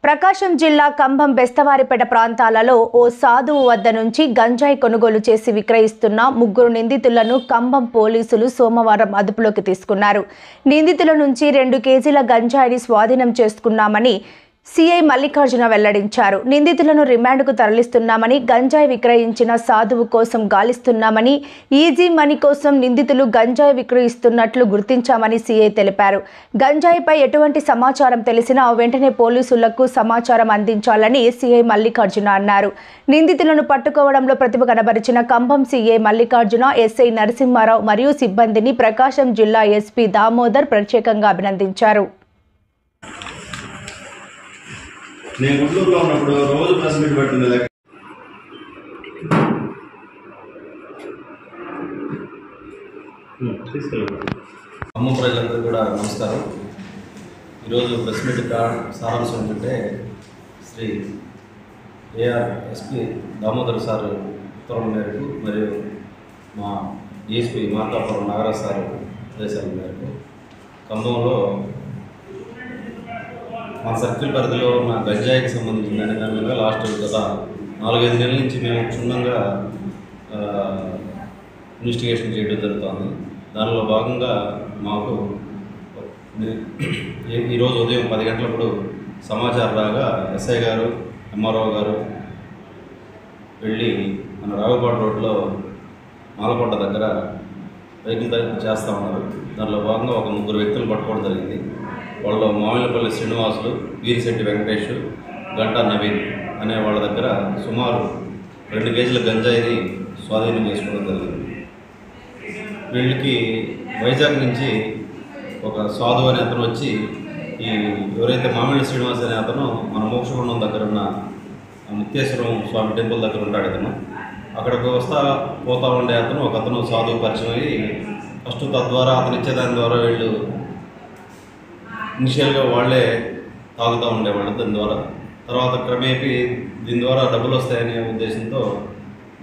ప్రకాశం జిల్లా కంభం బెస్తవారిపేట ప్రాంతాలలో ఓ సాధువు వద్ద నుంచి గంజాయి కొనుగోలు చేసి విక్రయిస్తున్న ముగ్గురు నిందితులను కంభం పోలీసులు సోమవారం అదుపులోకి తీసుకున్నారు. నిందితుల నుంచి 2 కేజీల గంజాయిని స్వాధీనం చేసుకున్నామని సిఐ మల్లికార్జున వెల్లడించారు. నిందితులను రిమాండ్కు తరలిస్తున్నామని, గంజాయి విక్రయించిన సాధువు కోసం గాలిస్తున్నామని, ఈజీ మనీ కోసం నిందితులు గంజాయి విక్రయిస్తున్నట్లు గుర్తించామని సిఐ తెలిపారు. గంజాయిపై ఎటువంటి సమాచారం తెలిసినా వెంటనే పోలీసులకు సమాచారం అందించాలని సిఐ మల్లికార్జున అన్నారు. నిందితులను పట్టుకోవడంలో ప్రతిభ కనబరిచిన కంభం సిఐ మల్లికార్జున, ఎస్ఐ నరసింహారావు మరియు సిబ్బందిని ప్రకాశం జిల్లా ఎస్పీ దామోదర్ ప్రత్యేకంగా అభినందించారు. నేను గుంటూరులో ఉన్నప్పుడు రోజు ప్రెస్ మీట్ పెట్టింది. ఖమ్మం ప్రజలందరూ కూడా నమస్కారం. ఈరోజు ప్రెస్ మీట్ సారాంశం ఏంటంటే, Shri AR SP Damodar sir ఉత్తర్వుల మేరకు మరియు మా డిఎస్పీ మార్కాపురం నాగరాజ్ సార్ ఆదేశాల మేరకు ఖమ్మంలో మా సర్కిల్ పరిధిలో ఉన్న గంజాయికి సంబంధించిన దాని మీద లాస్ట్ గత 4-5 నెలల నుంచి మేము క్షుణ్ణంగా ఇన్వెస్టిగేషన్ చేయడం జరుగుతుంది. దానిలో భాగంగా మాకు ఈరోజు ఉదయం 10 గంటలప్పుడు సమాచారం రాగా ఎస్ఐ గారు, ఎంఆర్ఓ గారు వెళ్ళి మన రావుపాడు రోడ్లో మాలకొండ దగ్గర వెహికల్ చేస్తూ ఉన్నారు. దానిలో భాగంగా ఒక 3 వ్యక్తులు పట్టుకోవడం జరిగింది. వాళ్ళు మామిళ్ళపల్లి శ్రీనివాసులు, వీరిశెట్టి వెంకటేష్, గంటా నవీన్ అనే వాళ్ళ దగ్గర సుమారు 2 కేజీల గంజాయిని స్వాధీనం చేసుకోవడం జరిగింది. వీళ్ళకి వైజాగ్ నుంచి ఒక సాధువు అనే అతను వచ్చి, ఈ ఎవరైతే మామిళ్ళ శ్రీనివాస్ అనే అతను మన మోక్షగుండం దగ్గర ఉన్న ముక్తేశ్వరం స్వామి టెంపుల్ దగ్గర ఉంటాడు. అతను అక్కడికి పోతూ ఉండే అతను సాధువు పరిచయం అయ్యి ఫస్ట్ తద్వారా అతను ఇచ్చేదాని ద్వారా వీళ్ళు ఇనిషియల్గా వాళ్ళే తాగుతూ ఉండేవాళ్ళు. దాని ద్వారా తర్వాత క్రమేపీ దీని ద్వారా డబ్బులు వస్తాయనే ఉద్దేశంతో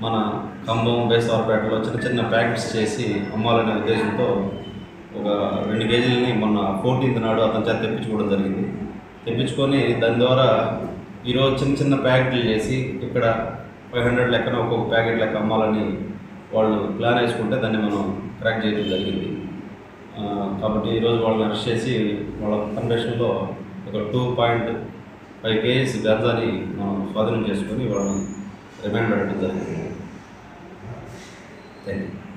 మన ఖమ్మం బేస్తవారిపేటలో చిన్న ప్యాకెట్స్ చేసి అమ్మాలనే ఉద్దేశంతో ఒక 2 కేజీలని మొన్న 14th నాడు అతని చేత తెప్పించుకోవడం జరిగింది. తెప్పించుకొని దాని ద్వారా ఈరోజు చిన్న ప్యాకెట్లు చేసి ఇక్కడ 500 లెక్కన ఒక్కొక్క ప్యాకెట్ లెక్క అమ్మాలని వాళ్ళు ప్లాన్ వేసుకుంటే దాన్ని మనం ట్రాక్ చేయడం జరిగింది. కాబట్టి ఈరోజు వాళ్ళని అరెస్ట్ చేసి వాళ్ళ కన్వెషన్లో ఒక 2.5 కేజీస్ గంజాని మనం స్వాధీనం చేసుకొని వాళ్ళని రిమాండ్ పెట్టడం జరిగింది. Thank you.